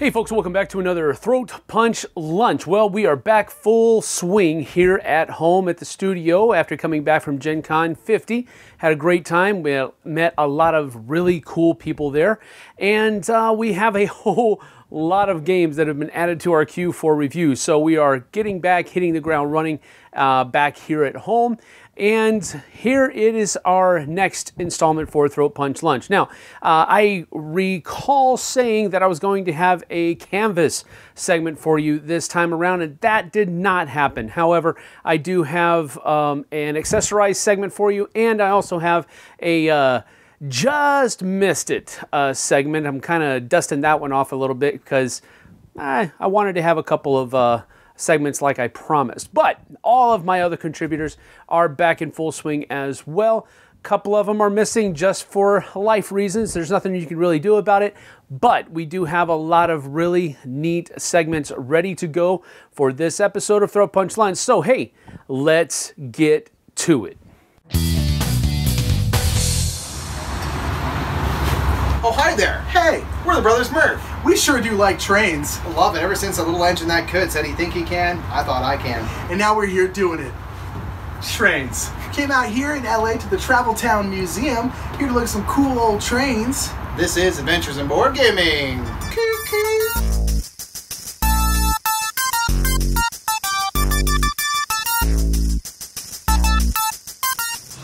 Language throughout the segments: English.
Hey folks, welcome back to another Throat Punch Lunch. Well, we are back full swing here at home at the studio after coming back from Gen Con 50. Had a great time. We met a lot of really cool people there. And we have a whole lot of games that have been added to our queue for review. So we are getting back, hitting the ground running back here at home. And here it is our next installment for Throat Punch Lunch. Now, I recall saying that I was going to have a Canvas segment for you this time around, and that did not happen. However, I do have an Accessorize segment for you, and I also have a just missed it segment. I'm kind of dusting that one off a little bit because I wanted to have a couple of segments like I promised. But all of my other contributors are back in full swing as well. A couple of them are missing just for life reasons. There's nothing you can really do about it. But we do have a lot of really neat segments ready to go for this episode of Throat Punch Lunch. So hey, let's get to it. Oh, hi there. Hey, we're the brothers Murph. We sure do like trains. I love it. Ever since a little engine that could said he think he can, I thought I can. And now we're here doing it. Trains. Came out here in LA to the Travel Town Museum, here to look at some cool old trains. This is Adventures in Boardgaming.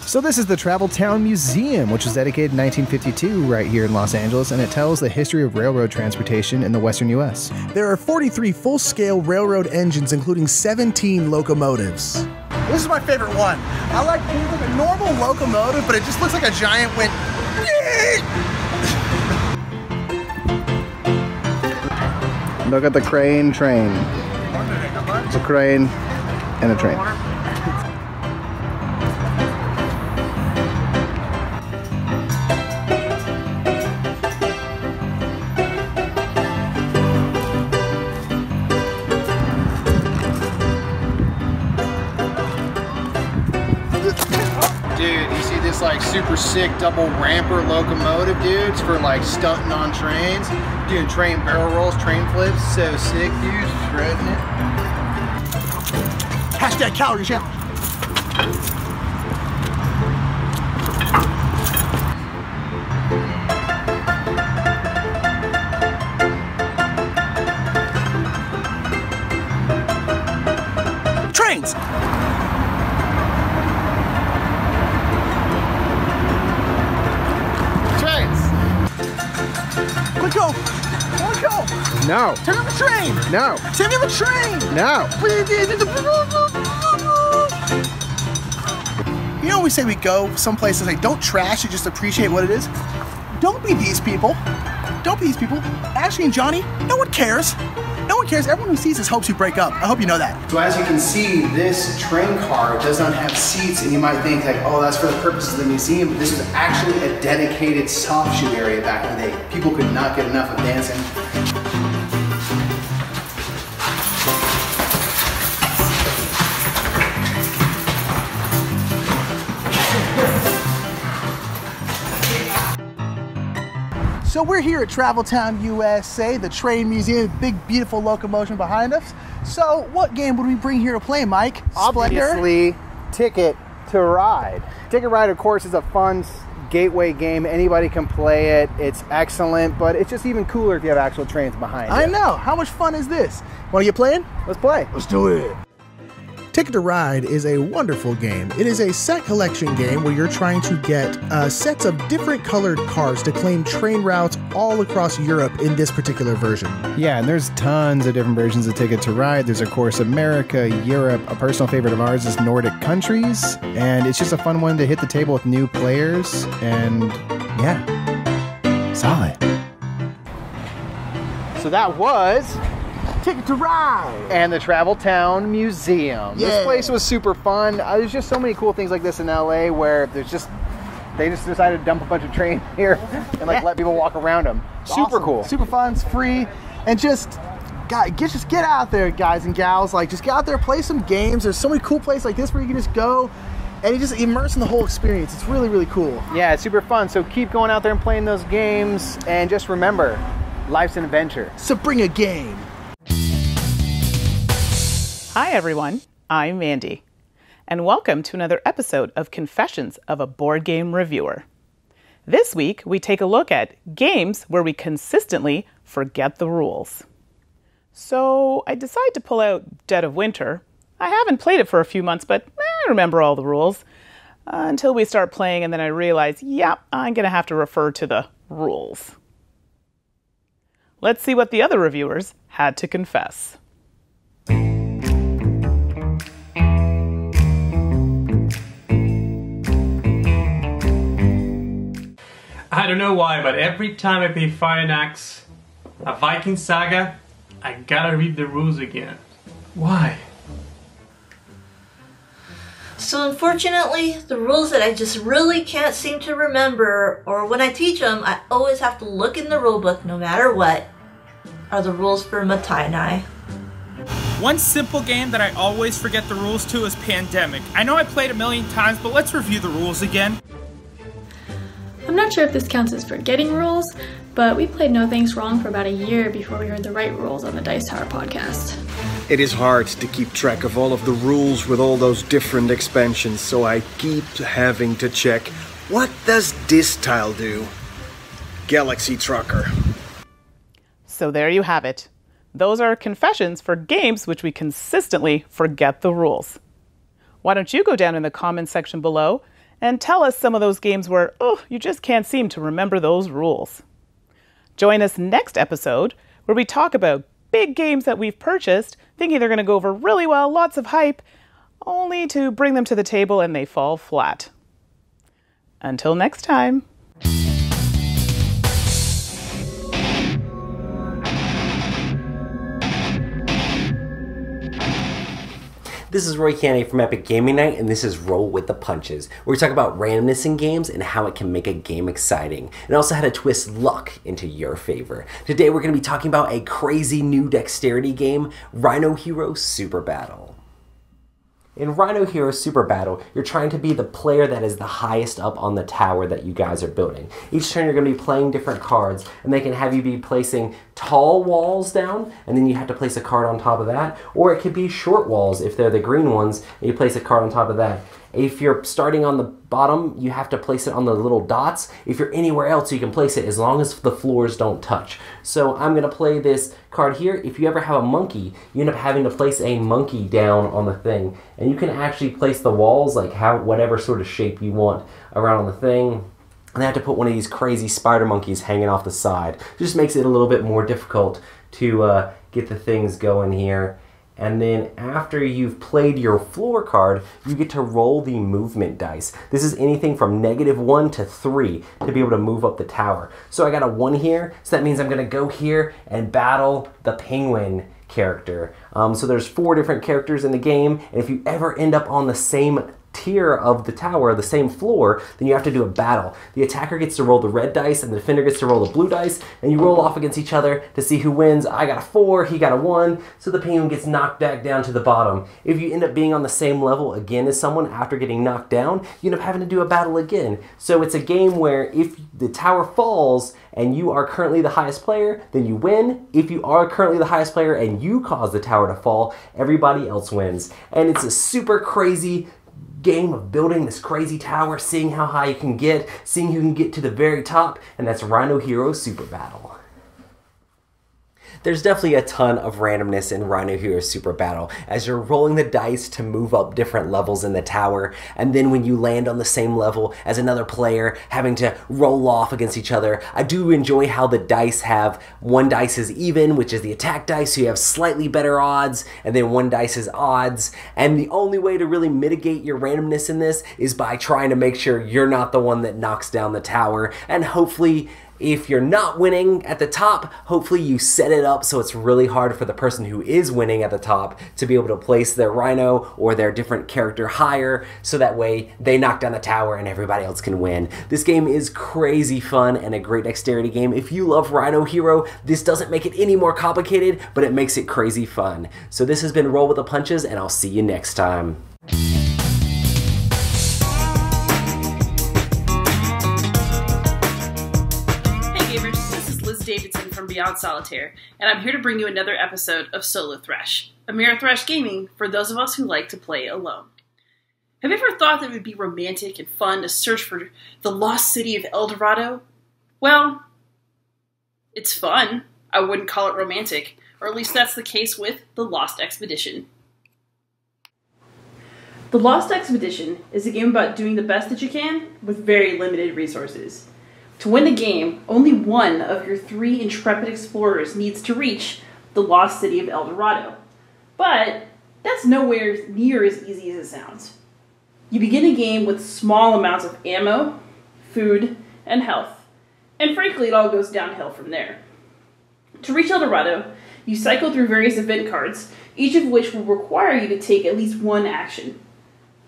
So this is the Travel Town Museum, which was dedicated in 1952 right here in Los Angeles, and it tells the history of railroad transportation in the western U.S. There are 43 full-scale railroad engines, including 17 locomotives. This is my favorite one. I like a normal locomotive, but it just looks like a giant went. Look at the crane train. It's a crane and a train. Dude, you see this like super sick double ramper locomotive, dude? It's for like stunting on trains, doing train barrel rolls, train flips. So sick, dude. Shredding it. Hashtag calorie challenge. Trains. Let go! Let go! No! Turn on the train! No! Turn on the train! No! You know, we say we go some places like don't trash it, just appreciate what it is. Don't be these people. Don't be these people. Ashley and Johnny, no one cares. No one cares. Everyone who sees this hopes you break up. I hope you know that. So as you can see, this train car does not have seats, and you might think like, oh, that's for the purposes of the museum, but this was actually a dedicated soft shoe area back in the day. People could not get enough of dancing. So we're here at Travel Town, USA, the train museum, big beautiful locomotion behind us. So what game would we bring here to play, Mike? Splendor? Obviously, Ticket to Ride. Ticket to Ride, of course, is a fun gateway game. Anybody can play it. It's excellent, but it's just even cooler if you have actual trains behind you. I know. How much fun is this? Want to get playing? Let's play. Let's do it. Ticket to Ride is a wonderful game. It is a set collection game where you're trying to get sets of different colored cards to claim train routes all across Europe in this particular version. Yeah, and there's tons of different versions of Ticket to Ride. There's, of course, America, Europe. A personal favorite of ours is Nordic countries. And it's just a fun one to hit the table with new players. And yeah, solid. So that was Ticket to Ride! And the Travel Town Museum. Yeah. This place was super fun. There's just so many cool things like this in LA where they just decided to dump a bunch of trains here and like let people walk around them. Super cool. Super fun, it's free, and just get out there, guys and gals. Like, just get out there, play some games. There's so many cool places like this where you can just go and you just immerse in the whole experience. It's really, really cool. Yeah, it's super fun. So keep going out there and playing those games, and just remember, Life's an adventure. So bring a game. Hi everyone, I'm Mandi, and welcome to another episode of Confessions of a Board Game Reviewer. This week, we take a look at games where we consistently forget the rules. So I decided to pull out Dead of Winter. I haven't played it for a few months, but I remember all the rules. Until we start playing, and then I realize, yeah, I'm going to have to refer to the rules. Let's see what the other reviewers had to confess. I don't know why, but every time I play Fire Axe, a Viking Saga, I gotta read the rules again. Why? So unfortunately, the rules that I just really can't seem to remember, or when I teach them, I always have to look in the rulebook no matter what, are the rules for Matainai. One simple game that I always forget the rules to is Pandemic. I know I played a million times, but let's review the rules again. I'm not sure if this counts as forgetting rules, but we played No Thanks Wrong for about a year before we heard the right rules on the Dice Tower podcast. It is hard to keep track of all of the rules with all those different expansions, so I keep having to check, what does this tile do? Galaxy Trucker. So there you have it. Those are confessions for games which we consistently forget the rules. Why don't you go down in the comments section below and tell us some of those games where, you just can't seem to remember those rules. Join us next episode where we talk about big games that we've purchased, thinking they're going to go over really well, lots of hype, only to bring them to the table and they fall flat. Until next time. This is Roy Cannaday from Epic Gaming Night, and this is Roll with the Punches, where we talk about randomness in games and how it can make a game exciting, and also how to twist luck into your favor. Today we're going to be talking about a crazy new dexterity game, Rhino Hero Super Battle. In Rhino Hero Super Battle, you're trying to be the player that is the highest up on the tower that you guys are building. Each turn you're going to be playing different cards, and they can have you be placing tall walls down, and then you have to place a card on top of that, or it could be short walls if they're the green ones, and you place a card on top of that. If you're starting on the bottom, you have to place it on the little dots. If you're anywhere else, you can place it as long as the floors don't touch. So I'm going to play this card here. If you ever have a monkey, you end up having to place a monkey down on the thing. And you can actually place the walls like whatever sort of shape you want around on the thing. And I have to put one of these crazy spider monkeys hanging off the side. It just makes it a little bit more difficult to get the things going here. And then after you've played your floor card, you get to roll the movement dice. This is anything from -1 to 3 to be able to move up the tower. So I got a 1 here, so that means I'm gonna go here and battle the penguin character. So there's 4 different characters in the game, and if you ever end up on the same tier of the tower, the same floor, then you have to do a battle. The attacker gets to roll the red dice and the defender gets to roll the blue dice, and you roll off against each other to see who wins. I got a 4, he got a 1, so the penguin gets knocked back down to the bottom. If you end up being on the same level again as someone after getting knocked down, you end up having to do a battle again. So it's a game where if the tower falls and you are currently the highest player, then you win. If you are currently the highest player and you cause the tower to fall, everybody else wins. And it's a super crazy game of building this crazy tower, seeing how high you can get, seeing who can get to the very top, and that's Rhino Hero Super Battle. There's definitely a ton of randomness in Rhino Hero Super Battle as you're rolling the dice to move up different levels in the tower, and then when you land on the same level as another player, having to roll off against each other. I do enjoy how the dice have, one dice is even, which is the attack dice, so you have slightly better odds, and then one dice is odds, and the only way to really mitigate your randomness in this is by trying to make sure you're not the one that knocks down the tower, and hopefully if you're not winning at the top, hopefully you set it up so it's really hard for the person who is winning at the top to be able to place their rhino or their different character higher, so that way they knock down the tower and everybody else can win. This game is crazy fun and a great dexterity game. If you love Rhino Hero, this doesn't make it any more complicated, but it makes it crazy fun. So this has been Roll with the Punches, and I'll see you next time. Liz Davidson from Beyond Solitaire, and I'm here to bring you another episode of Solo Thrash, a mere Thrash gaming for those of us who like to play alone. Have you ever thought that it would be romantic and fun to search for the lost city of El Dorado? Well, it's fun. I wouldn't call it romantic, or at least that's the case with The Lost Expedition. The Lost Expedition is a game about doing the best that you can with very limited resources. To win the game, only one of your 3 intrepid explorers needs to reach the lost city of El Dorado. But that's nowhere near as easy as it sounds. You begin the game with small amounts of ammo, food, and health, and frankly it all goes downhill from there. To reach El Dorado, you cycle through various event cards, each of which will require you to take at least one action.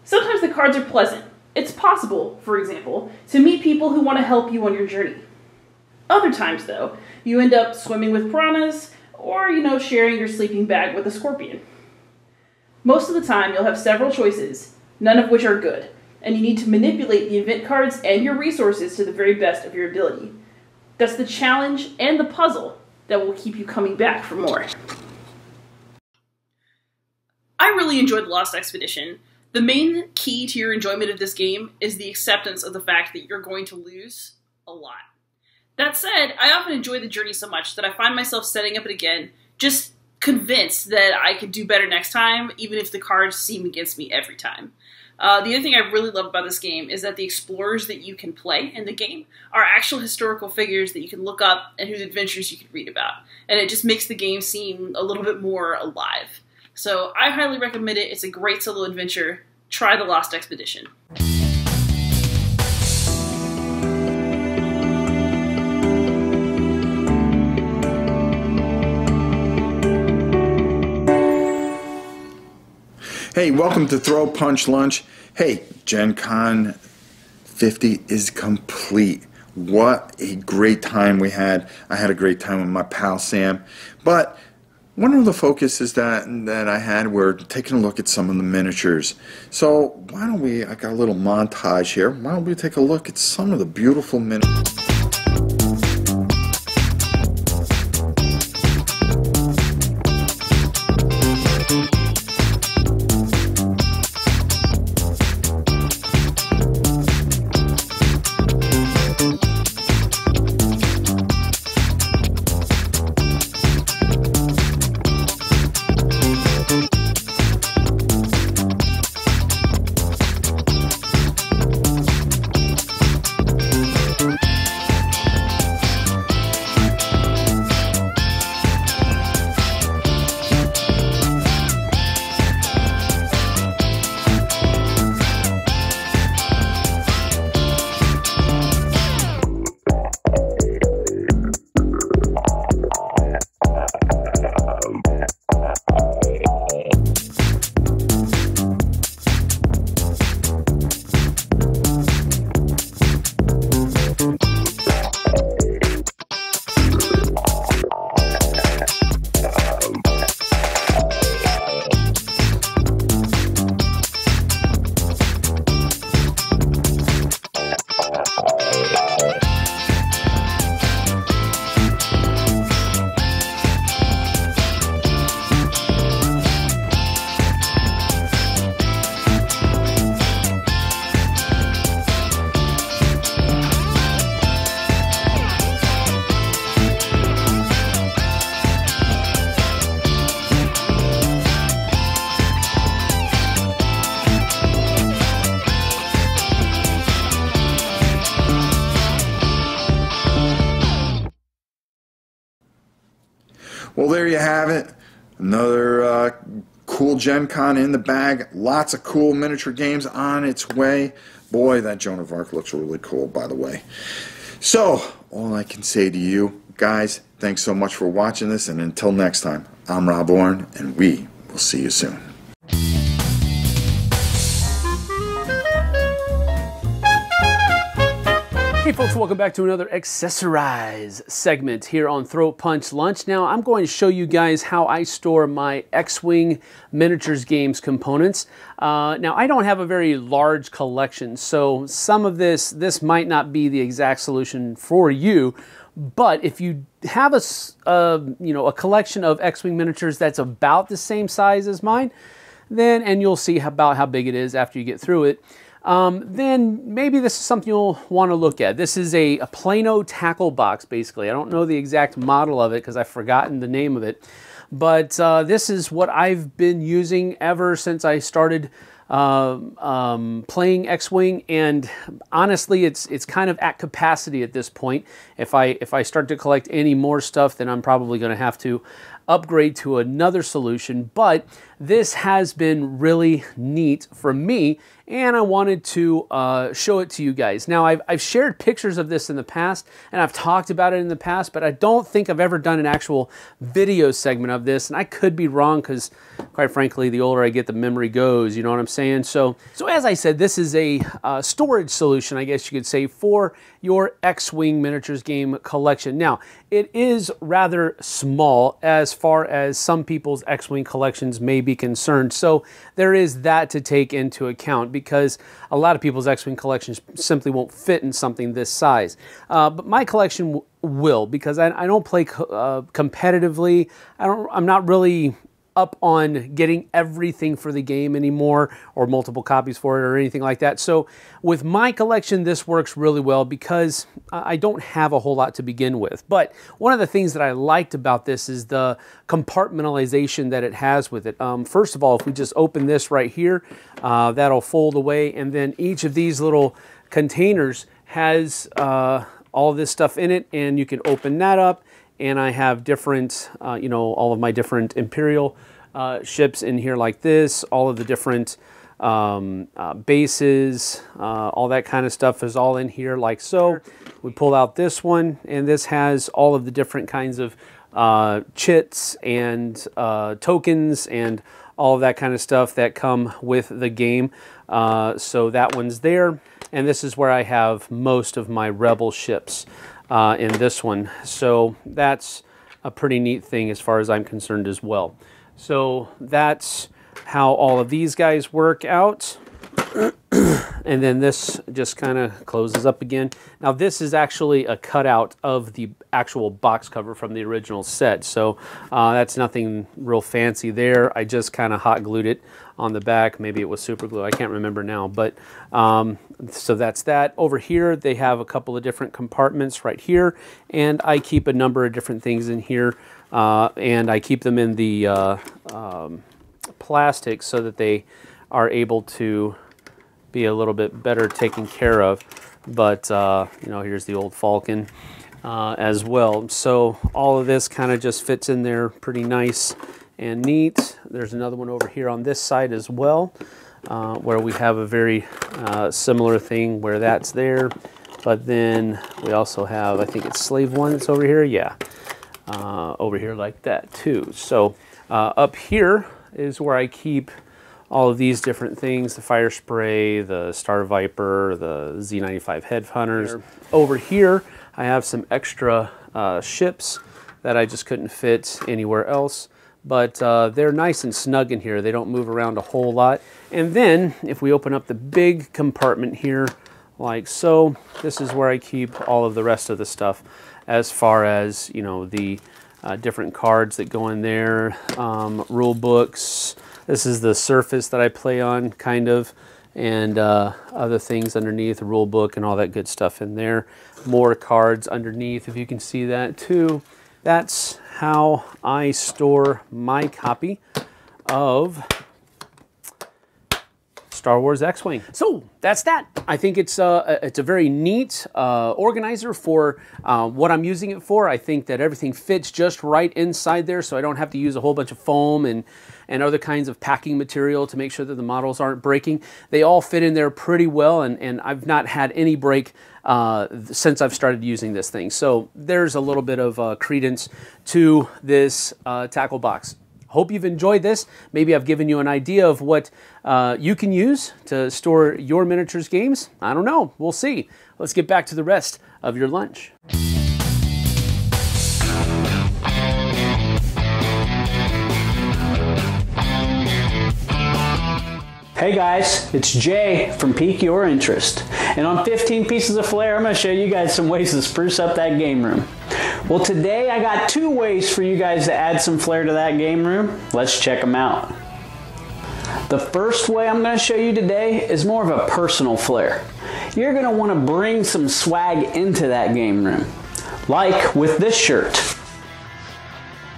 Sometimes the cards are pleasant. It's possible, for example, to meet people who want to help you on your journey. Other times, though, you end up swimming with piranhas, or, sharing your sleeping bag with a scorpion. Most of the time, you'll have several choices, none of which are good, and you need to manipulate the event cards and your resources to the very best of your ability. That's the challenge and the puzzle that will keep you coming back for more. I really enjoyed The Lost Expedition. The main key to your enjoyment of this game is the acceptance of the fact that you're going to lose a lot. That said, I often enjoy the journey so much that I find myself setting up it again, just convinced that I could do better next time, even if the cards seem against me every time. The other thing I really love about this game is that the explorers that you can play in the game are actual historical figures that you can look up and whose adventures you can read about. And it just makes the game seem a little bit more alive. So I highly recommend it. It's a great solo adventure. Try The Lost Expedition. Hey, welcome to Throw Punch Lunch. Hey, Gen Con 50 is complete. What a great time we had. I had a great time with my pal Sam. But one of the focuses that I had were taking a look at some of the miniatures. So why don't we, I got a little montage here, why don't we take a look at some of the beautiful miniatures. Well, there you have it. Another cool Gen Con in the bag. Lots of cool miniature games on its way. Boy, that Joan of Arc looks really cool, by the way. So, all I can say to you, guys, thanks so much for watching this, and until next time, I'm Rob Oren, and we will see you soon. Hey folks, welcome back to another Accessorize segment here on Throat Punch Lunch. Now I'm going to show you guys how I store my X-Wing miniatures games components. Now I don't have a very large collection, so some of this might not be the exact solution for you. But if you have a collection of X-Wing miniatures that's about the same size as mine, then, and you'll see about how big it is after you get through it, then maybe this is something you'll want to look at. This is a Plano tackle box, basically. I don't know the exact model of it because I've forgotten the name of it. But this is what I've been using ever since I started playing X-Wing, and honestly it's kind of at capacity at this point. If I start to collect any more stuff, then I'm probably going to have to upgrade to another solution. But this has been really neat for me, and I wanted to show it to you guys. Now I've shared pictures of this in the past, and I've talked about it in the past, but I don't think I've ever done an actual video segment of this, and I could be wrong because quite frankly the older I get the memory goes, you know what I'm saying? So as I said, this is a storage solution, I guess you could say, for your X-Wing miniatures game collection. Now it is rather small as far as some people's X-Wing collections may be concerned, so there is that to take into account, because a lot of people's X-Wing collections simply won't fit in something this size. But my collection will, because I don't play competitively. I'm not really up on getting everything for the game anymore, or multiple copies for it or anything like that. So with my collection, this works really well because I don't have a whole lot to begin with. But one of the things that I liked about this is the compartmentalization that it has with it. First of all, if we just open this right here, that'll fold away, and then each of these little containers has all of this stuff in it, and you can open that up. And I have different, all of my different Imperial ships in here like this, all of the different bases, all that kind of stuff is all in here like so. We pull out this one, and this has all of the different kinds of chits and tokens and all of that kind of stuff that come with the game. So that one's there, and this is where I have most of my Rebel ships. In this one. So that's a pretty neat thing as far as I'm concerned as well. So that's how all of these guys work out. And then this just kind of closes up again. Now this is actually a cutout of the actual box cover from the original set. So that's nothing real fancy there. I just kind of hot glued it on the back. Maybe it was super glue. I can't remember now. But so that's that. Over here they have a couple of different compartments right here. And I keep a number of different things in here. And I keep them in the plastic so that they are able to be a little bit better taken care of. But here's the old Falcon as well. So all of this kind of just fits in there pretty nice and neat. There's another one over here on this side as well, where we have a very similar thing where that's there. But then we also have, I think it's Slave One that's over here. Yeah, over here like that too. So up here is where I keep all of these different things, the fire spray, the Star Viper, the Z95 headhunters. Over here, I have some extra ships that I just couldn't fit anywhere else, but they're nice and snug in here. They don't move around a whole lot. And then if we open up the big compartment here, like so, this is where I keep all of the rest of the stuff, as far as, the different cards that go in there, rule books. This is the surface that I play on, kind of, and other things underneath, the rule book and all that good stuff in there. More cards underneath, if you can see that too. That's how I store my copy of Star Wars X-Wing. So that's that. I think it's a very neat organizer for what I'm using it for. I think that everything fits just right inside there, so I don't have to use a whole bunch of foam and other kinds of packing material to make sure that the models aren't breaking. They all fit in there pretty well, and I've not had any break since I've started using this thing. So there's a little bit of credence to this tackle box. hope you've enjoyed this. Maybe I've given you an idea of what you can use to store your miniatures games. I don't know. We'll see. Let's get back to the rest of your lunch. Hey guys, it's Jay from Pique Your Interest. And on 15 Pieces of Flair, I'm going to show you guys some ways to spruce up that game room. Well, today I got 2 ways for you guys to add some flair to that game room. Let's check them out. The first way I'm going to show you today is more of a personal flair. You're going to want to bring some swag into that game room. Like with this shirt.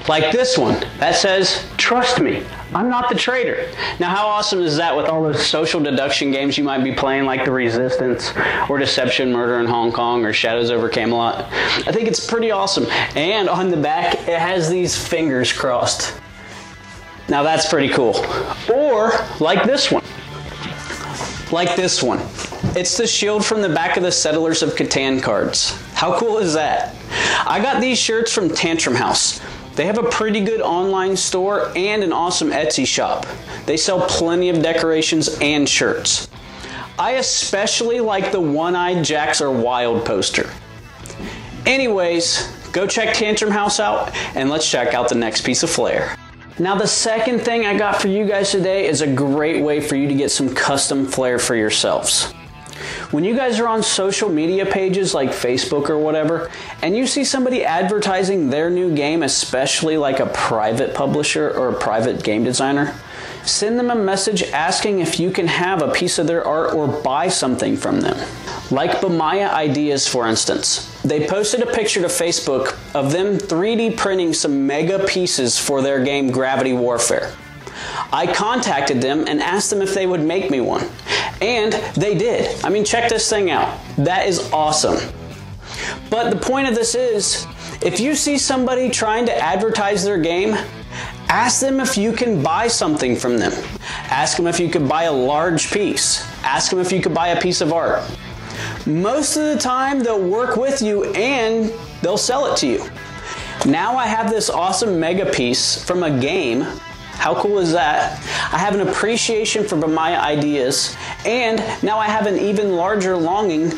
Like this one that says, "Trust me, I'm not the traitor." Now, how awesome is that with all those social deduction games you might be playing, like The Resistance, or Deception, Murder in Hong Kong, or Shadows over Camelot? I think it's pretty awesome. And on the back, it has these fingers crossed. Now that's pretty cool. Or like this one. Like this one. It's the shield from the back of the Settlers of Catan cards. How cool is that? I got these shirts from Tantrum House. They have a pretty good online store and an awesome Etsy shop. They sell plenty of decorations and shirts. I especially like the One-Eyed Jacks Are Wild poster. Anyways, go check Tantrum House out and let's check out the next piece of flair. Now, the second thing I got for you guys today is a great way for you to get some custom flair for yourselves. When you guys are on social media pages like Facebook or whatever, and you see somebody advertising their new game, especially like a private publisher or a private game designer, send them a message asking if you can have a piece of their art or buy something from them. Like Bamaya Ideas, for instance. They posted a picture to Facebook of them 3D printing some mega pieces for their game Gravity Warfare. I contacted them and asked them if they would make me one. And they did. I mean, check this thing out. That is awesome. But the point of this is, if you see somebody trying to advertise their game, ask them if you can buy something from them. Ask them if you could buy a large piece. Ask them if you could buy a piece of art. Most of the time, they'll work with you and they'll sell it to you. Now I have this awesome mega piece from a game. How cool is that? I have an appreciation for Bamaya Ideas, and now I have an even larger longing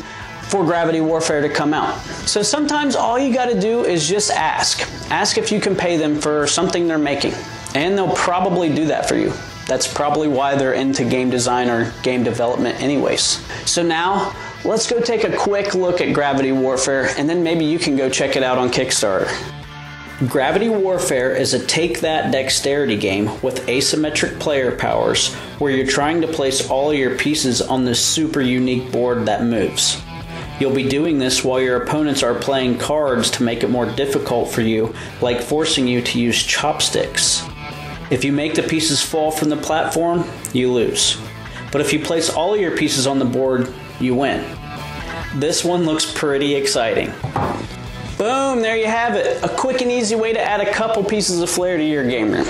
for Gravity Warfare to come out. So sometimes all you gotta do is just ask. Ask if you can pay them for something they're making, and they'll probably do that for you. That's probably why they're into game design or game development anyways. So now, let's go take a quick look at Gravity Warfare, and then maybe you can go check it out on Kickstarter. Gravity Warfare is a take-that dexterity game with asymmetric player powers where you're trying to place all your pieces on this super unique board that moves. You'll be doing this while your opponents are playing cards to make it more difficult for you, like forcing you to use chopsticks. If you make the pieces fall from the platform, you lose. But if you place all your pieces on the board, you win. This one looks pretty exciting. Boom, there you have it. A quick and easy way to add a couple pieces of flair to your game room.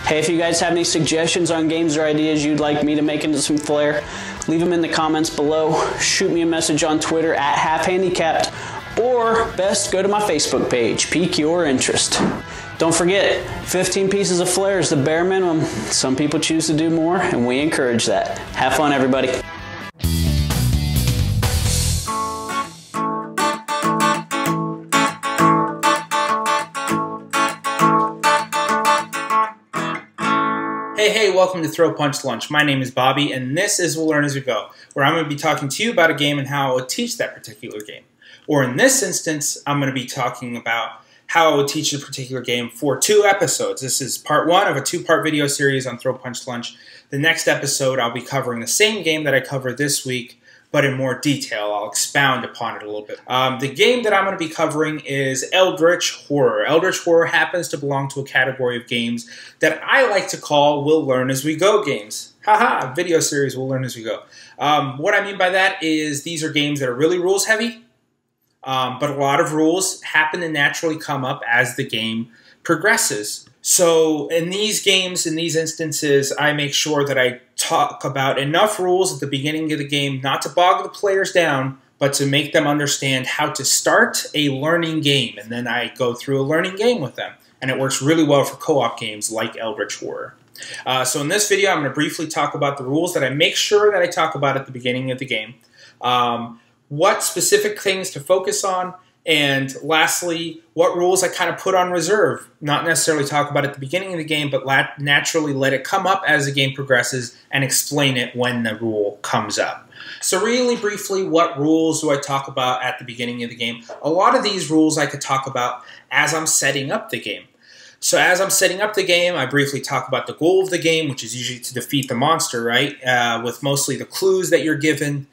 Hey, if you guys have any suggestions on games or ideas you'd like me to make into some flair, leave them in the comments below. Shoot me a message on Twitter at halfhandicapped, or best go to my Facebook page, Pique Your Interest. Don't forget, 15 pieces of flair is the bare minimum. Some people choose to do more, and we encourage that. Have fun, everybody. Hey, welcome to Throw Punch Lunch. My name is Bobby, and this is We'll Learn As We Go, where I'm going to be talking to you about a game and how I would teach that particular game. Or in this instance, I'm going to be talking about how I would teach a particular game for 2 episodes. This is part 1 of a 2-part video series on Throw Punch Lunch. The next episode, I'll be covering the same game that I covered this week, but in more detail. I'll expound upon it a little bit. The game that I'm going to be covering is Eldritch Horror. Eldritch Horror happens to belong to a category of games that I like to call We'll Learn As We Go games. Haha, video series We'll Learn As We Go. What I mean by that is these are games that are really rules heavy, but a lot of rules happen to naturally come up as the game progresses. So in these games, in these instances, I make sure that I talk about enough rules at the beginning of the game, not to bog the players down, but to make them understand how to start a learning game. And then I go through a learning game with them. and it works really well for co-op games like Eldritch Horror. So in this video, I'm going to briefly talk about the rules that I make sure that I talk about at the beginning of the game, what specific things to focus on, and lastly, what rules I kind of put on reserve, not necessarily talk about at the beginning of the game, but naturally let it come up as the game progresses and explain it when the rule comes up. So really briefly, what rules do I talk about at the beginning of the game? A lot of these rules I could talk about as I'm setting up the game. So as I'm setting up the game, I briefly talk about the goal of the game, which is usually to defeat the monster, right? With mostly the clues that you're given.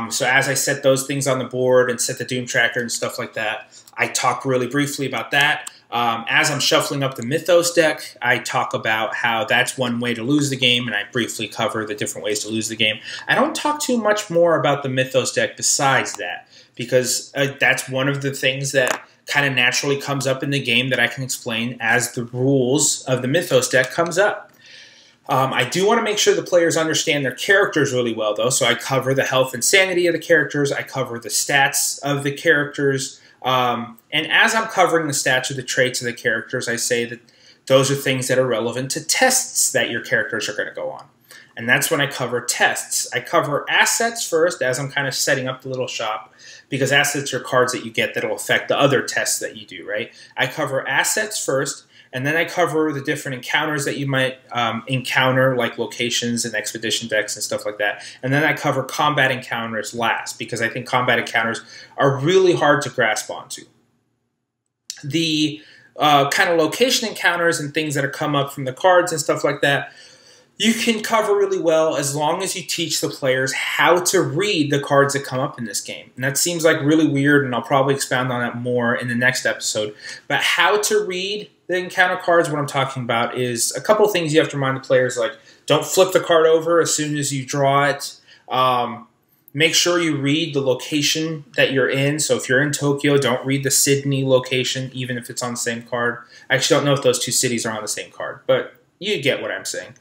So as I set those things on the board and set the Doom Tracker and stuff like that, I talk really briefly about that. As I'm shuffling up the Mythos deck, I talk about how that's one way to lose the game, and I briefly cover the different ways to lose the game. I don't talk too much more about the Mythos deck besides that, because that's one of the things that kind of naturally comes up in the game that I can explain as the rules of the Mythos deck comes up. I do want to make sure the players understand their characters really well, though, so I cover the health and sanity of the characters, I cover the stats of the characters, and as I'm covering the stats or the traits of the characters, I say that those are things that are relevant to tests that your characters are going to go on. And that's when I cover tests. I cover assets first as I'm kind of setting up the little shop, because assets are cards that you get that will affect the other tests that you do, right? I cover assets first, and then I cover the different encounters that you might encounter, like locations and expedition decks and stuff like that. And then I cover combat encounters last, because I think combat encounters are really hard to grasp onto. The kind of location encounters and things that are come up from the cards and stuff like that, you can cover really well as long as you teach the players how to read the cards that come up in this game. And that seems like really weird, and I'll probably expound on that more in the next episode. But how to read the encounter cards, what I'm talking about is a couple things you have to remind the players, like don't flip the card over as soon as you draw it. Make sure you read the location that you're in. So if you're in Tokyo, don't read the Sydney location, even if it's on the same card. I actually don't know if those two cities are on the same card, but you get what I'm saying.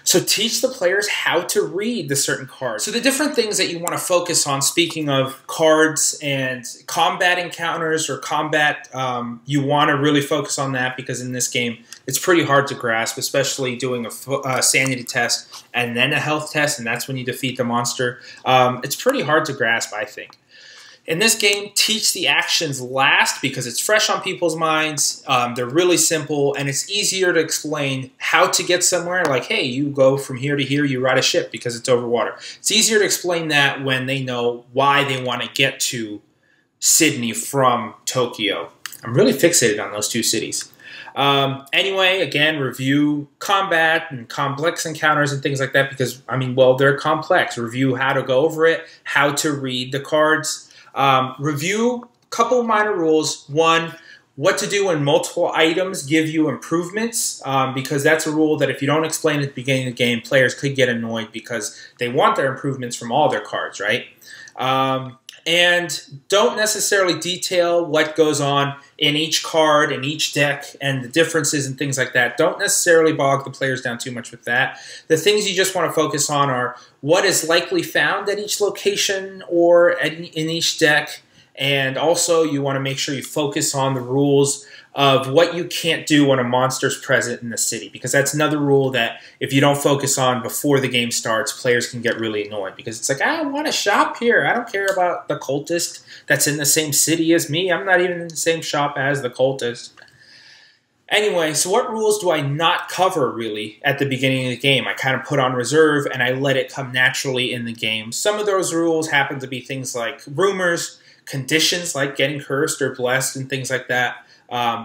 So teach the players how to read the certain cards. So the different things that you want to focus on, speaking of cards and combat encounters or combat, you want to really focus on that, because in this game, it's pretty hard to grasp, especially doing a sanity test and then a health test, and that's when you defeat the monster. It's pretty hard to grasp, I think. In this game, teach the actions last because it's fresh on people's minds. They're really simple, and it's easier to explain how to get somewhere. Like, hey, you go from here to here, you ride a ship because it's over water. It's easier to explain that when they know why they want to get to Sydney from Tokyo. I'm really fixated on those two cities. Anyway, again, review combat and complex encounters and things like that because, I mean, well, they're complex. Review how to go over it, how to read the cards. Review a couple of minor rules. One, what to do when multiple items give you improvements, because that's a rule that if you don't explain at the beginning of the game, players could get annoyed because they want their improvements from all their cards, right? And don't necessarily detail what goes on in each card, in each deck, and the differences and things like that. Don't necessarily bog the players down too much with that. The things you just want to focus on are what is likely found at each location or in each deck, and also you want to make sure you focus on the rules of what you can't do when a monster's present in the city, because that's another rule that if you don't focus on before the game starts, players can get really annoyed because it's like, I want to shop here. I don't care about the cultist that's in the same city as me. I'm not even in the same shop as the cultist. Anyway, so what rules do I not cover really at the beginning of the game? I kind of put on reserve and I let it come naturally in the game. Some of those rules happen to be things like rumors, conditions like getting cursed or blessed and things like that.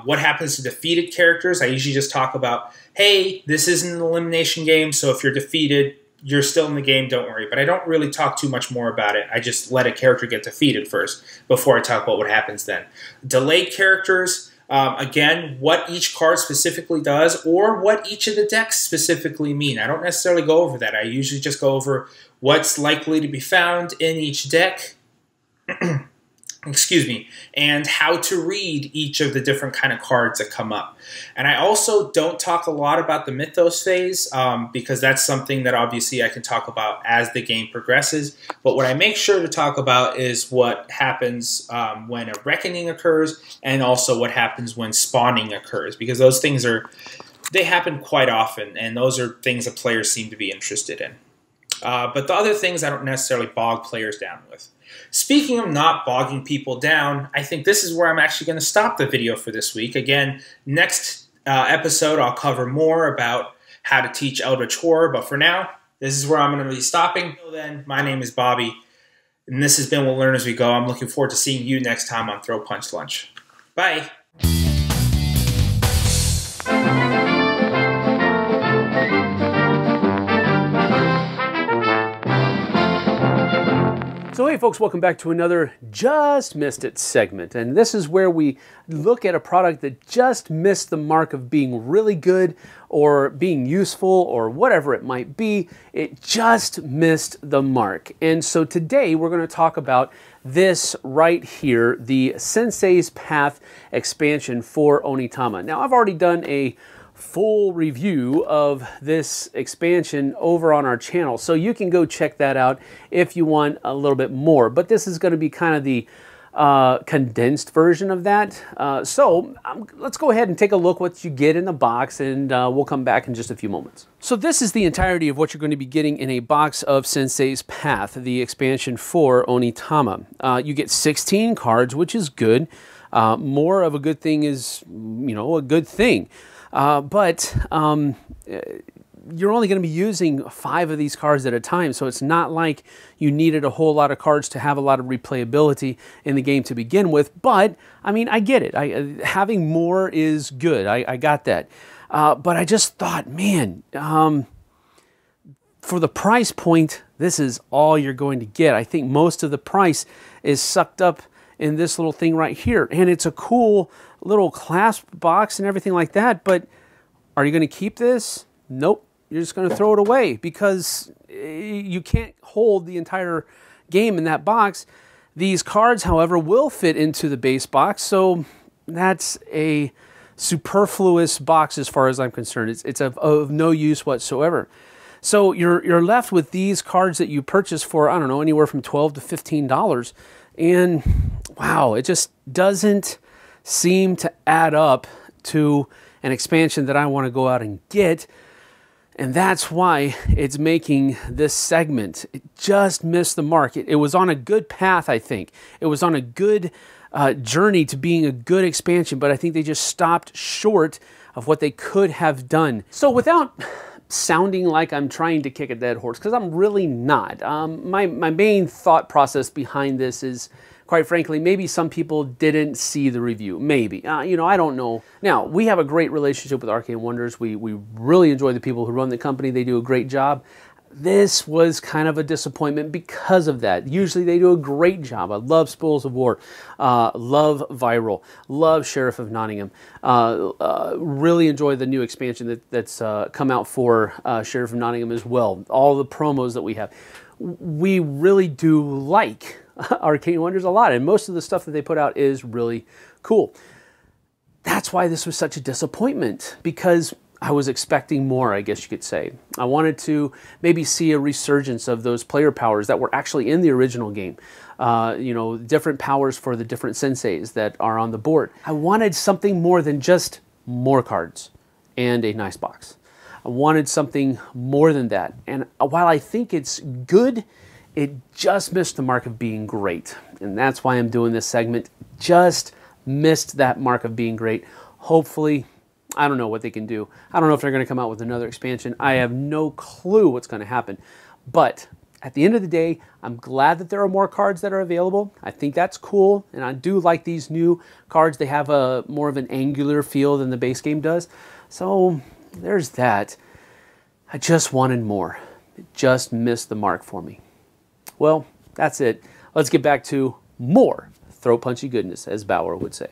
What happens to defeated characters? I usually just talk about, hey, this isn't an elimination game, so if you're defeated, you're still in the game, don't worry. But I don't really talk too much more about it. I just let a character get defeated first before I talk about what happens then. Delayed characters, again, what each card specifically does or what each of the decks specifically mean. I don't necessarily go over that. I usually just go over what's likely to be found in each deck. and how to read each of the different kind of cards that come up. And I also don't talk a lot about the Mythos phase because that's something that obviously I can talk about as the game progresses. But what I make sure to talk about is what happens when a reckoning occurs, and also what happens when spawning occurs, because those things they happen quite often, and those are things that players seem to be interested in. But the other things I don't necessarily bog players down with. Speaking of not bogging people down, I think this is where I'm actually going to stop the video for this week. Again, next episode I'll cover more about how to teach Eldritch Horror, but for now, this is where I'm going to be stopping. Until then, my name is Bobby, and this has been We'll Learn As We Go. I'm looking forward to seeing you next time on Throw Punch Lunch. Bye! So hey folks, welcome back to another Just Missed It segment. And this is where we look at a product that just missed the mark of being really good or being useful or whatever it might be. It just missed the mark. And so today we're going to talk about this right here, the Sensei's Path expansion for Onitama. Now I've already done a full review of this expansion over on our channel, so you can go check that out if you want a little bit more, but this is going to be kind of the condensed version of that. So let's go ahead and take a look what you get in the box, and we'll come back in just a few moments. So this is the entirety of what you're going to be getting in a box of Sensei's Path, the expansion for Onitama. You get 16 cards, which is good. More of a good thing is, you know, a good thing. But you're only going to be using 5 of these cards at a time, so it's not like you needed a whole lot of cards to have a lot of replayability in the game to begin with. But, I mean, I get it. Having more is good. I got that. But I just thought, man, for the price point, this is all you're going to get. I think most of the price is sucked up in this little thing right here. And it's a cool little clasp box and everything like that, but are you going to keep this? Nope. You're just going to throw it away because you can't hold the entire game in that box. These cards, however, will fit into the base box, so that's a superfluous box as far as I'm concerned. It's of no use whatsoever. So you're left with these cards that you purchase for, I don't know, anywhere from $12 to $15, and wow, it just doesn't seem to add up to an expansion that I want to go out and get, and that's why it's making this segment. It just missed the mark. It was on a good path, I think. It was on a good journey to being a good expansion, but I think they just stopped short of what they could have done. So without sounding like I'm trying to kick a dead horse, because I'm really not. My main thought process behind this is, quite frankly, maybe some people didn't see the review. Maybe. You know, I don't know. Now, we have a great relationship with Arcane Wonders. We really enjoy the people who run the company. They do a great job. This was kind of a disappointment because of that. Usually they do a great job. I love Spoils of War, love Viral, love Sheriff of Nottingham. Really enjoy the new expansion that's come out for Sheriff of Nottingham as well. All the promos that we have. We really do like Arcane Wonders a lot, and most of the stuff that they put out is really cool. That's why this was such a disappointment, because I was expecting more, I guess you could say. I wanted to maybe see a resurgence of those player powers that were actually in the original game. You know, different powers for the different senseis that are on the board. I wanted something more than just more cards and a nice box. I wanted something more than that. And while I think it's good, it just missed the mark of being great. And that's why I'm doing this segment. Just missed that mark of being great. Hopefully, I don't know what they can do. I don't know if they're going to come out with another expansion. I have no clue what's going to happen. But at the end of the day, I'm glad that there are more cards that are available. I think that's cool. And I do like these new cards. They have a more of an angular feel than the base game does. So there's that. I just wanted more. It just missed the mark for me. Well, that's it. Let's get back to more throw punchy goodness, as Bower would say.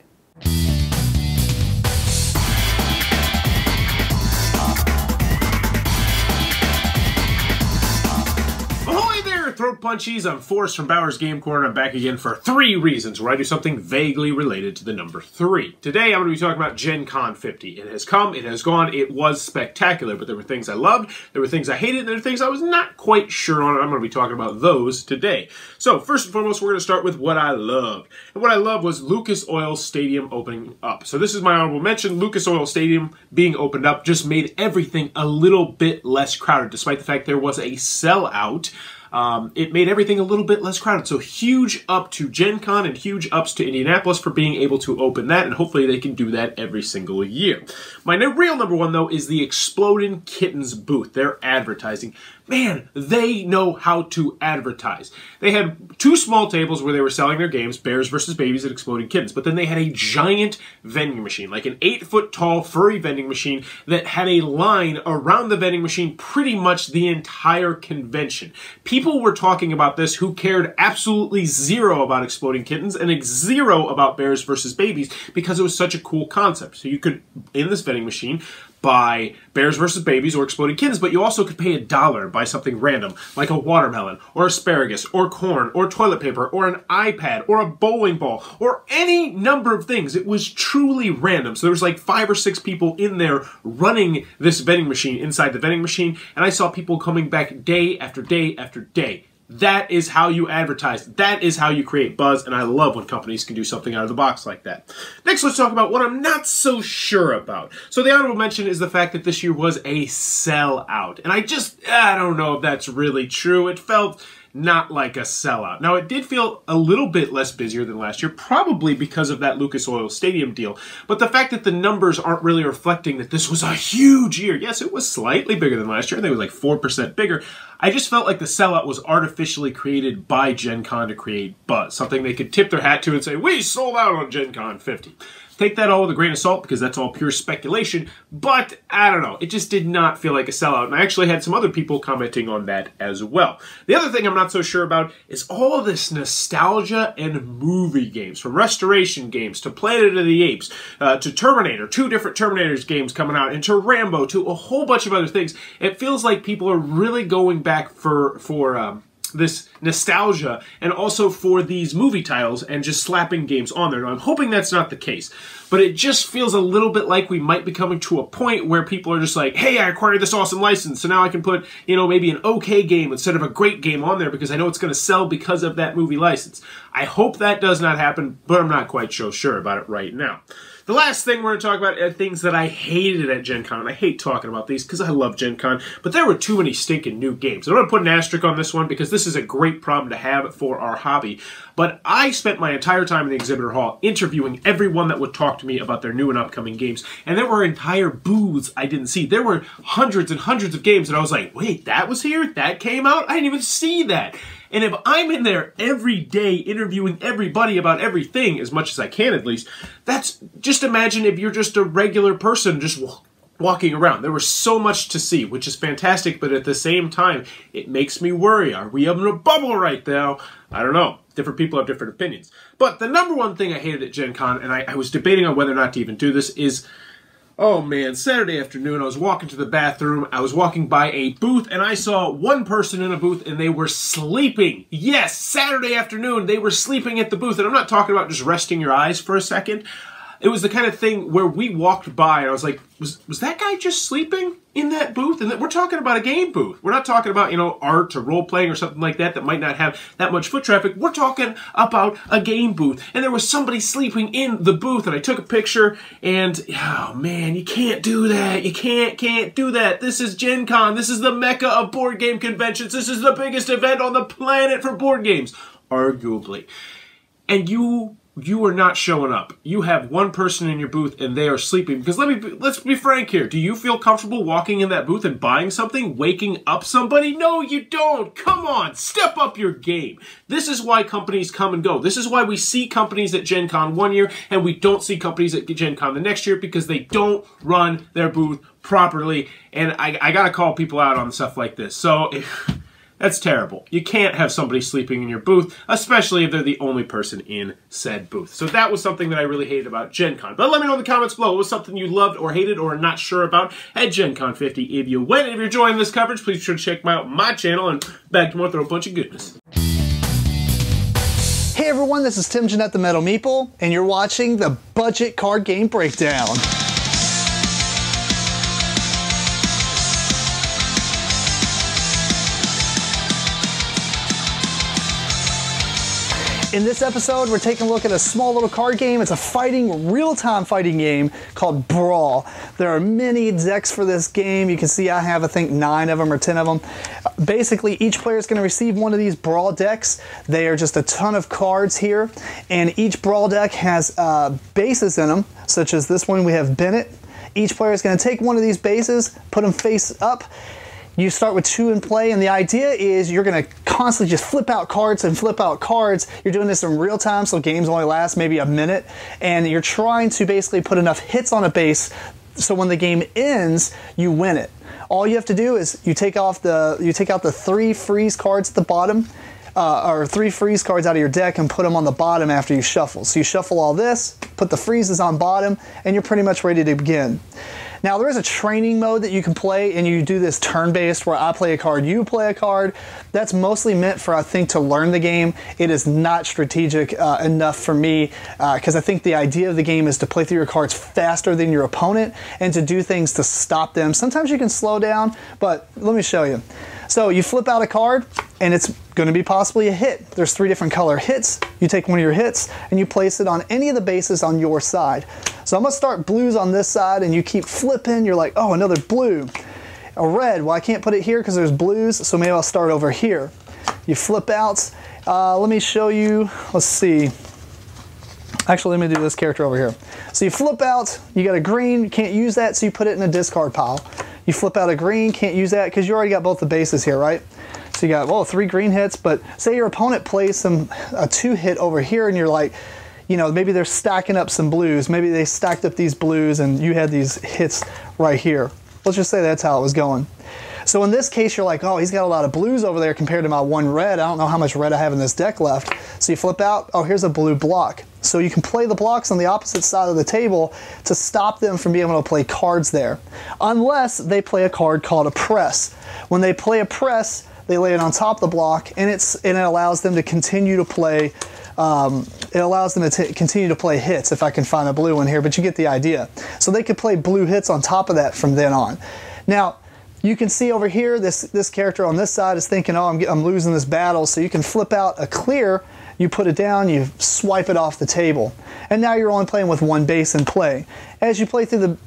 Ahoy there, throw Throat Punchies, I'm Forrest from Bower's Game Corner. I'm back again for 3 reasons where I do something vaguely related to the number 3. Today I'm going to be talking about Gen Con 50. It has come, it has gone, it was spectacular, but there were things I loved, there were things I hated, and there were things I was not quite sure on, and I'm going to be talking about those today. So first and foremost, we're going to start with what I loved. And what I loved was Lucas Oil Stadium opening up. So this is my honorable mention. Lucas Oil Stadium being opened up just made everything a little bit less crowded, despite the fact there was a sellout. It made everything a little bit less crowded. So huge up to Gen Con and huge ups to Indianapolis for being able to open that, and hopefully they can do that every single year. My real number 1, though, is the Exploding Kittens booth. Their advertising. Man, they know how to advertise. They had 2 small tables where they were selling their games, Bears versus Babies and Exploding Kittens, but then they had a giant vending machine, like an 8-foot-tall furry vending machine that had a line around the vending machine pretty much the entire convention. People were talking about this who cared absolutely zero about Exploding Kittens and 0 about Bears versus Babies because it was such a cool concept. So you could, in this vending machine, buy Bears versus Babies or Exploding Kittens, but you also could pay $1 and buy something random, like a watermelon, or asparagus, or corn, or toilet paper, or an iPad, or a bowling ball, or any number of things. It was truly random. So there was like 5 or 6 people in there running this vending machine inside the vending machine, and I saw people coming back day after day after day. That is how you advertise. That is how you create buzz, and I love when companies can do something out of the box like that. Next, let's talk about what I'm not so sure about. So the honorable mention is the fact that this year was a sellout, and I don't know if that's really true. It felt not like a sellout. Now, it did feel a little bit less busier than last year, probably because of that Lucas Oil Stadium deal. But the fact that the numbers aren't really reflecting that this was a huge year. Yes, it was slightly bigger than last year. I think it was like 4% bigger. I just felt like the sellout was artificially created by Gen Con to create buzz. Something they could tip their hat to and say, we sold out on Gen Con 50. Take that all with a grain of salt because that's all pure speculation, but I don't know. It just did not feel like a sellout, and I actually had some other people commenting on that as well. The other thing I'm not so sure about is all of this nostalgia and movie games, from Restoration games to Planet of the Apes to Terminator, 2 different Terminators games coming out, and to Rambo, to a whole bunch of other things. It feels like people are really going back for this nostalgia and also for these movie titles and just slapping games on there. Now, I'm hoping that's not the case, but it just feels a little bit like we might be coming to a point where people are just like, hey, I acquired this awesome license, so now I can put, maybe an okay game instead of a great game on there because I know it's going to sell because of that movie license. I hope that does not happen, but I'm not quite so sure about it right now. The last thing we're going to talk about are things that I hated at Gen Con. I hate talking about these because I love Gen Con, but there were too many stinking new games. I'm going to put an asterisk on this one because this is a great problem to have for our hobby. But I spent my entire time in the exhibitor hall interviewing everyone that would talk to me about their new and upcoming games, and there were entire booths I didn't see. There were hundreds and hundreds of games, and I was like, wait, that was here? That came out? I didn't even see that. And if I'm in there every day interviewing everybody about everything, as much as I can at least, that's, just imagine if you're just a regular person just walking around. There was so much to see, which is fantastic, but at the same time, it makes me worry. Are we in a bubble right now? I don't know. Different people have different opinions. But the number 1 thing I hated at Gen Con, and I was debating on whether or not to even do this, is, oh man, Saturday afternoon, I was walking to the bathroom, I was walking by a booth, and I saw one person in a booth, and they were sleeping. Yes, Saturday afternoon, they were sleeping at the booth, and I'm not talking about just resting your eyes for a second. It was the kind of thing where we walked by, and I was like, was that guy just sleeping in that booth? And we're talking about a game booth. We're not talking about, art or role-playing or something like that that might not have that much foot traffic. We're talking about a game booth. And there was somebody sleeping in the booth, and I took a picture, and, oh, man, you can't do that. You can't do that. This is Gen Con. This is the mecca of board game conventions. This is the biggest event on the planet for board games, arguably. And you are not showing up. You have one person in your booth and they are sleeping. Because let's be frank here. Do you feel comfortable walking in that booth and buying something, waking up somebody? No, you don't. Come on, step up your game. This is why companies come and go. This is why we see companies at Gen Con one year and we don't see companies at Gen Con the next year, because they don't run their booth properly. And I gotta call people out on stuff like this. So That's terrible. You can't have somebody sleeping in your booth, especially if they're the only person in said booth. So that was something that I really hated about Gen Con. But let me know in the comments below. What was something you loved or hated or not sure about at Gen Con 50 if you went. If you're enjoying this coverage, please be sure to check out my channel and back to more Throw a Punch of goodness. Hey everyone, this is Tim Jennette the Metal Meeple, and you're watching the Budget Card Game Breakdown. In this episode, we're taking a look at a small little card game. It's a fighting, real-time fighting game called Brawl. There are many decks for this game. You can see I have, I think, 9 of them or 10 of them. Basically, each player is going to receive one of these Brawl decks. They are just a ton of cards here, and each Brawl deck has bases in them, such as this one we have Bennett. Each player is going to take one of these bases, put them face up. You start with 2 in play, and the idea is you're going to constantly just flip out cards and flip out cards. You're doing this in real time, so games only last maybe a minute, and you're trying to basically put enough hits on a base so when the game ends, you win it. All you have to do is you take out the 3 freeze cards at the bottom, or 3 freeze cards out of your deck and put them on the bottom after you shuffle. So you shuffle all this, put the freezes on bottom, and you're pretty much ready to begin. Now there is a training mode that you can play, and you do this turn-based where I play a card, you play a card. That's mostly meant for, I think, to learn the game. It is not strategic enough for me because I think the idea of the game is to play through your cards faster than your opponent and to do things to stop them. Sometimes you can slow down, but let me show you. So you flip out a card, and it's going to be possibly a hit. There's 3 different color hits. You take one of your hits, and you place it on any of the bases on your side. So I'm going to start blues on this side, and you keep flipping. You're like, oh, another blue. A red. Well, I can't put it here because there's blues, so maybe I'll start over here. You flip out. Let me show you. Let's see. Actually, let me do this character over here. So you flip out. You got a green. You can't use that, so you put it in a discard pile. You flip out a green, can't use that because you already got both the bases here, right? So you got, well, 3 green hits, but say your opponent plays a 2 hit over here and you're like, you know, maybe they're stacking up some blues. Maybe they stacked up these blues and you had these hits right here. Let's just say that's how it was going. So in this case, you're like, oh, he's got a lot of blues over there compared to my 1 red. I don't know how much red I have in this deck left. So you flip out, oh, here's a blue block. So you can play the blocks on the opposite side of the table to stop them from being able to play cards there. Unless they play a card called a press. When they play a press, they lay it on top of the block, and it allows them to continue to play continue to play hits, if I can find a blue one here, but you get the idea. So they could play blue hits on top of that from then on. Now, you can see over here, this character on this side is thinking, oh, I'm losing this battle, so you can flip out a clear, you put it down, you swipe it off the table. And now you're only playing with 1 base in play. As you play through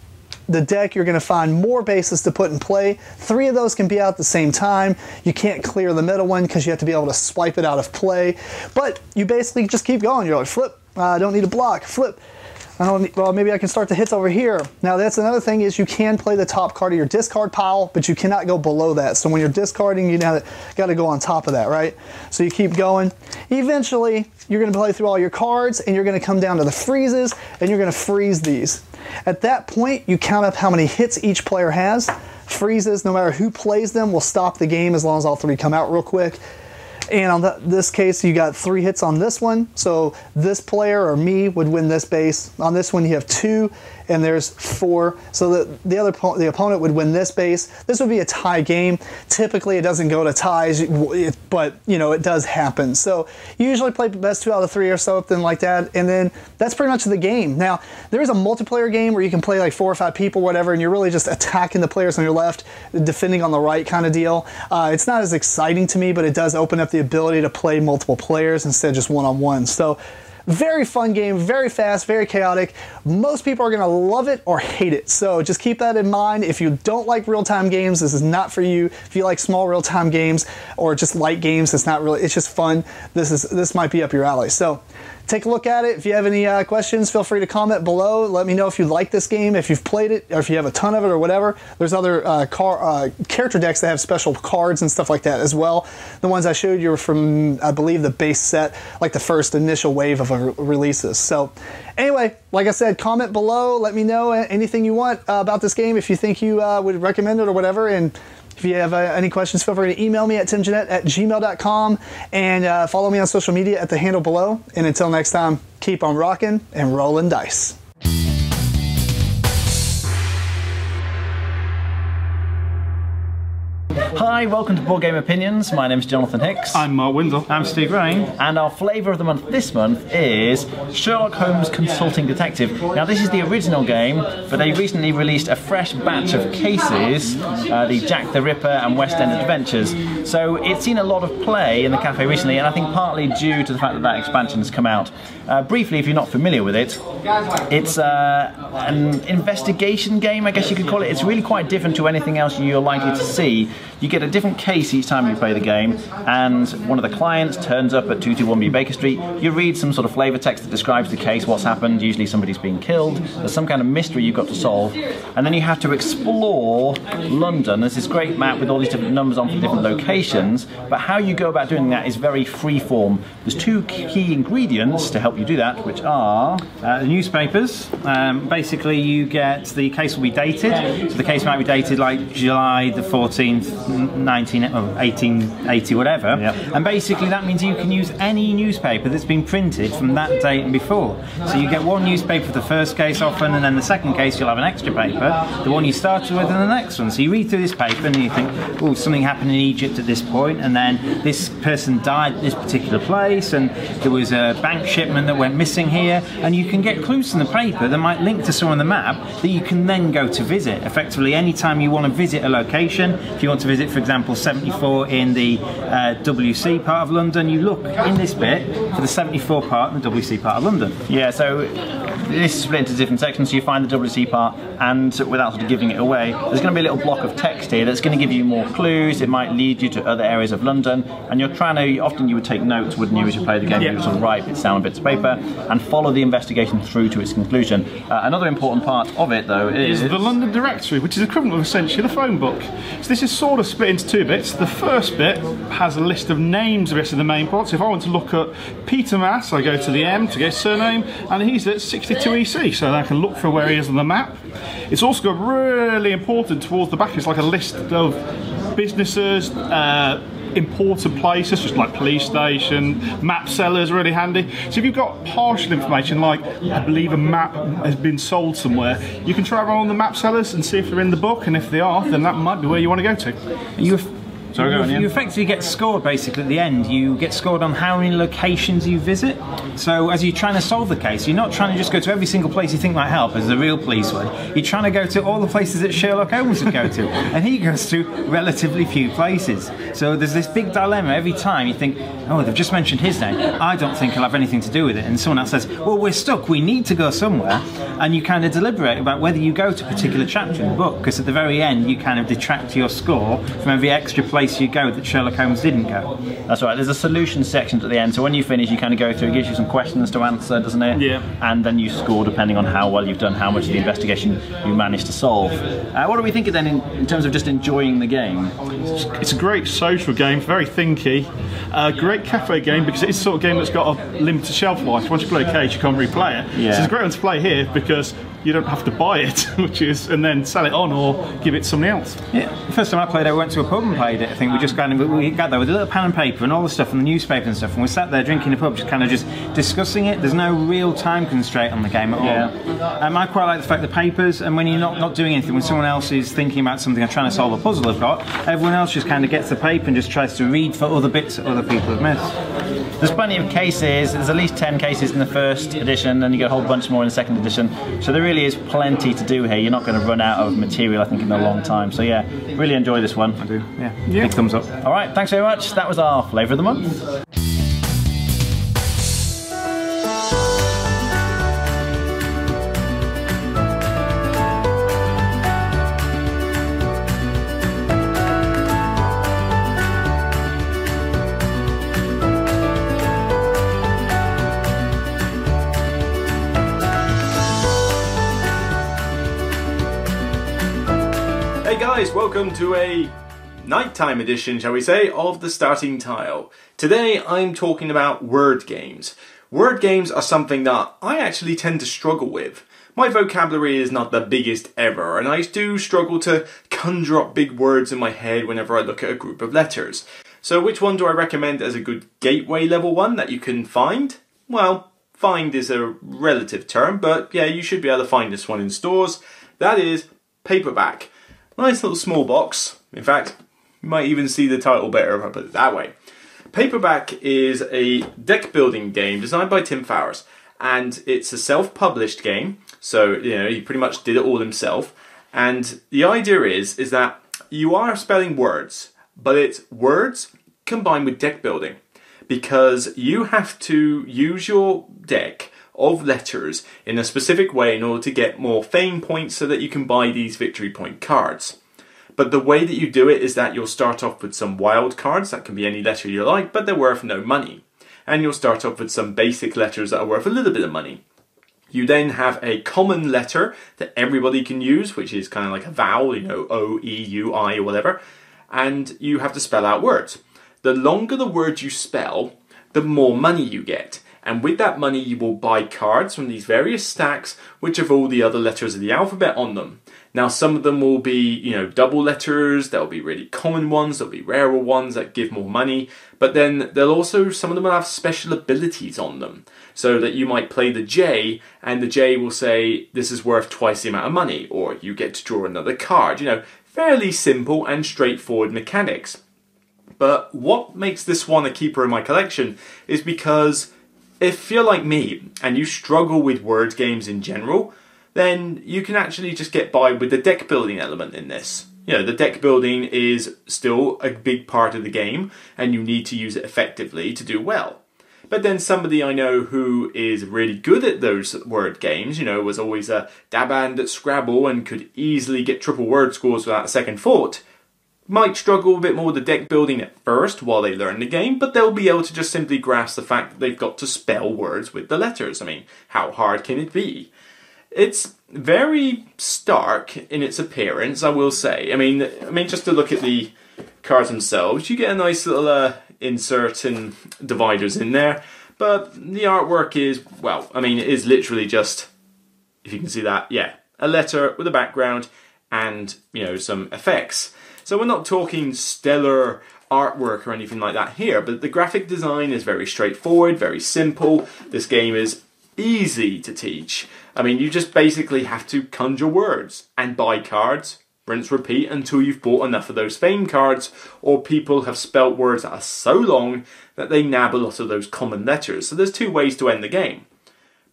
the deck, you're going to find more bases to put in play. 3 of those can be out at the same time. You can't clear the middle one because you have to be able to swipe it out of play. But you basically just keep going. You're like, flip, I don't need a block, flip. Well, maybe I can start the hits over here. Now that's another thing is you can play the top card of your discard pile, but you cannot go below that. So when you're discarding, you got to go on top of that, right? So you keep going. Eventually, you're going to play through all your cards, and you're going to come down to the freezes, and you're going to freeze these. At that point, you count up how many hits each player has. Freezes, no matter who plays them, will stop the game as long as all 3 come out real quick. And on this case, you got 3 hits on this one. So this player or me would win this base. On this one, you have 2, and there's 4. So the opponent would win this base. This would be a tie game. Typically, it doesn't go to ties, but you know it does happen. So you usually play best 2 out of 3 or something like that, and then that's pretty much the game. Now there is a multiplayer game where you can play like 4 or 5 people, whatever, and you're really just attacking the players on your left, defending on the right, kind of deal. It's not as exciting to me, but it does open up the ability to play multiple players instead of just one-on-one. So very fun game, very fast, very chaotic. Most people are going to love it or hate it. So just keep that in mind. If you don't like real-time games, this is not for you. If you like small real-time games or just light games, it's not really, it's just fun. This might be up your alley. So take a look at it. If you have any questions, feel free to comment below. Let me know if you like this game, if you've played it, or if you have a ton of it or whatever. There's other character decks that have special cards and stuff like that as well. The ones I showed you were from, I believe, the base set, like the first initial wave of releases. So anyway, like I said, comment below. Let me know anything you want about this game, if you think you would recommend it or whatever. And If you have any questions, feel free to email me at timjennette@gmail.com and follow me on social media at the handle below. And until next time, keep on rocking and rolling dice. Hi, welcome to Board Game Opinions. My name is Jonathan Hicks. I'm Mark Windle. I'm Steve Rain. And our flavour of the month this month is Sherlock Holmes Consulting Detective. Now, this is the original game, but they recently released a fresh batch of cases, the Jack the Ripper and West End Adventures. So it's seen a lot of play in the cafe recently, and I think partly due to the fact that that expansion has come out. Briefly, if you're not familiar with it, it's an investigation game, I guess you could call it. It's really quite different to anything else you're likely to see. You get a different case each time you play the game, and one of the clients turns up at 221B Baker Street. You read some sort of flavour text that describes the case, what's happened. Usually somebody's been killed. There's some kind of mystery you've got to solve, and then you have to explore London. There's this great map with all these different numbers on for different locations, but how you go about doing that is very free-form. There's two key ingredients to help you do that, which are the newspapers. Basically, you get the case will be dated, so the case might be dated like July the 14th, 1880, whatever. And basically that means you can use any newspaper that's been printed from that date and before. So you get one newspaper for the first case often, and then the second case you'll have an extra paper, the one you started with and the next one. So you read through this paper and you think, oh, something happened in Egypt at this point, and then this person died at this particular place, and there was a bank shipment that went missing here, and you can get clues in the paper that might link to someone on the map that you can then go to visit. Effectively, anytime you want to visit a location, if you want to visit, for example, 74 in the WC part of London, you look in this bit for the 74 part and the WC part of London. Yeah, so this is split into different sections, so you find the WC part, and without sort of giving it away, there's going to be a little block of text here that's going to give you more clues. It might lead you to other areas of London, and you're trying to, often you would take notes, wouldn't you, as you play the game. You would sort of write bits down on bits of paper and follow the investigation through to its conclusion. Another important part of it, though, is the London Directory, which is equivalent of essentially the phone book. So this is sort of split into two bits. The first bit has a list of names of the rest of the main plots. If I want to look at Peter Mass, I go to the M to get his surname, and he's at 62EC, so I can look for where he is on the map. It's also got really important towards the back. It's like a list of businesses, important places, just like police station, map sellers, really handy. So if you've got partial information, like I believe a map has been sold somewhere, you can travel on the map sellers and see if they're in the book, and if they are, then that might be where you want to go to. You effectively get scored basically at the end. You get scored on how many locations you visit. So as you're trying to solve the case, you're not trying to just go to every single place you think might help, as the real police would. You're trying to go to all the places that Sherlock Holmes would go to, and he goes to relatively few places. So there's this big dilemma every time. You think, oh, they've just mentioned his name, I don't think he'll have anything to do with it. And someone else says, well, we're stuck, we need to go somewhere. And you kind of deliberate about whether you go to a particular chapter in the book, because at the very end you kind of detract your score from every extra place you go that Sherlock Holmes didn't go. That's right, there's a solution section at the end, so when you finish you kind of go through, it gives you some questions to answer, doesn't it? Yeah. And then you score depending on how well you've done, how much of the investigation you managed to solve. What do we think of then in terms of just enjoying the game? It's a great social game, very thinky, great cafe game because it's the sort of game that's got a limited shelf life. Once you play a case you can't replay it. Yeah. So it's a great one to play here because you don't have to buy it, and then sell it on or give it to somebody else. Yeah, the first time I played it, I went to a pub and played it. I think we got there with a little pen and paper and all the stuff and the newspaper and stuff, and we sat there drinking in a pub, just kind of just discussing it. There's no real time constraint on the game at all. I quite like the fact the papers, and when you're not doing anything, when someone else is thinking about something or trying to solve a puzzle they've got, everyone else just kind of gets the paper and just tries to read for other bits that other people have missed. There's plenty of cases. There's at least 10 cases in the first edition, and you get a whole bunch more in the second edition. So there really is plenty to do here. You're not going to run out of material, I think, in a long time. So yeah, really enjoy this one. I do. Yeah. Big thumbs up. All right, thanks very much. That was our flavour of the month. Hey guys, welcome to a nighttime edition, shall we say, of the Starting Tile. Today I'm talking about word games. Word games are something that I actually tend to struggle with. My vocabulary is not the biggest ever, and I do struggle to conjure up big words in my head whenever I look at a group of letters. So which one do I recommend as a good gateway level one that you can find? Well, find is a relative term, but yeah, you should be able to find this one in stores. That is Paperback. Nice little small box. In fact, you might even see the title better if I put it that way. Paperback is a deck building game designed by Tim Fowers, and it's a self-published game, so you know he pretty much did it all himself. And the idea is that you are spelling words, but it's words combined with deck building, because you have to use your deck of letters in a specific way in order to get more fame points so that you can buy these victory point cards. But the way that you do it is that you'll start off with some wild cards, that can be any letter you like, but they're worth no money. And you'll start off with some basic letters that are worth a little bit of money. You then have a common letter that everybody can use, which is kind of like a vowel, you know, O, E, U, I, or whatever. And you have to spell out words. The longer the word you spell, the more money you get. And with that money, you will buy cards from these various stacks, which have all the other letters of the alphabet on them. Now, some of them will be, you know, double letters. There'll be really common ones. There'll be rarer ones that give more money. But then there'll also, some of them will have special abilities on them. So that you might play the J, and the J will say, this is worth twice the amount of money. Or you get to draw another card. You know, fairly simple and straightforward mechanics. But what makes this one a keeper in my collection is because if you're like me and you struggle with word games in general, then you can actually just get by with the deck building element in this. You know, the deck building is still a big part of the game and you need to use it effectively to do well. But then somebody I know who is really good at those word games, you know, was always a dab hand at Scrabble and could easily get triple word scores without a second thought, might struggle a bit more with the deck building at first while they learn the game, but they'll be able to just simply grasp the fact that they've got to spell words with the letters. I mean, how hard can it be? It's very stark in its appearance, I will say. I mean, just to look at the cards themselves, you get a nice little insert and dividers in there, but the artwork is, well, I mean, it is literally just, if you can see that, yeah, a letter with a background and, you know, some effects. So we're not talking stellar artwork or anything like that here, but the graphic design is very straightforward, very simple. This game is easy to teach. I mean, you just basically have to conjure words and buy cards, rinse, repeat until you've bought enough of those fame cards, or people have spelt words that are so long that they nab a lot of those common letters. So there's two ways to end the game.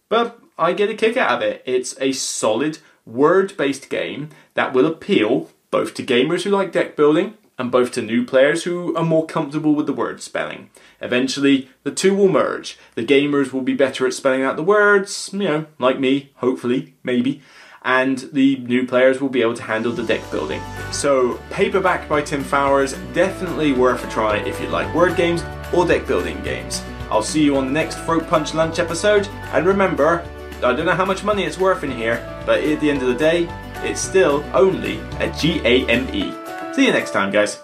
But I get a kick out of it. It's a solid word-based game that will appeal both to gamers who like deck building and both to new players who are more comfortable with the word spelling. Eventually, the two will merge. The gamers will be better at spelling out the words, you know, like me, hopefully, maybe, and the new players will be able to handle the deck building. So, Paperback by Tim Fowers, definitely worth a try if you like word games or deck building games. I'll see you on the next Throat Punch Lunch episode, and remember, I don't know how much money it's worth in here, but at the end of the day, it's still only a GAME. See you next time, guys.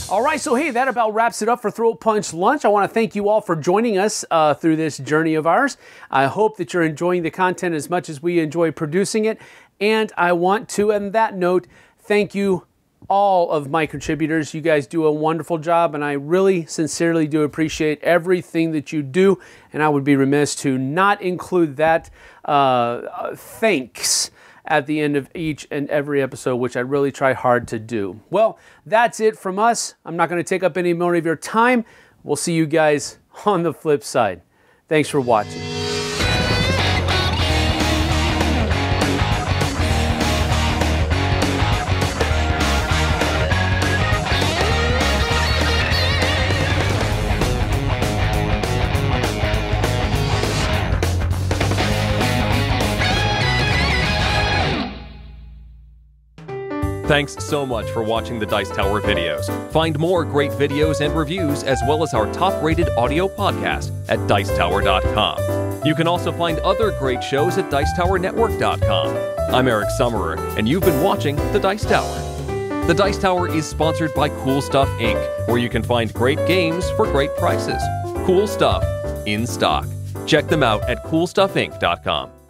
All right, so hey, that about wraps it up for Throat Punch Lunch. I want to thank you all for joining us through this journey of ours. I hope that you're enjoying the content as much as we enjoy producing it. And I want to, on that note, thank you all of my contributors. You guys do a wonderful job, and I really sincerely do appreciate everything that you do. And I would be remiss to not include that thanks at the end of each and every episode, which I really try hard to do. Well, that's it from us. I'm not going to take up any more of your time. We'll see you guys on the flip side. Thanks for watching. Thanks so much for watching the Dice Tower videos. Find more great videos and reviews, as well as our top-rated audio podcast at Dicetower.com. You can also find other great shows at Dicetowernetwork.com. I'm Eric Summerer, and you've been watching The Dice Tower. The Dice Tower is sponsored by Cool Stuff Inc., where you can find great games for great prices. Cool stuff in stock. Check them out at coolstuffinc.com.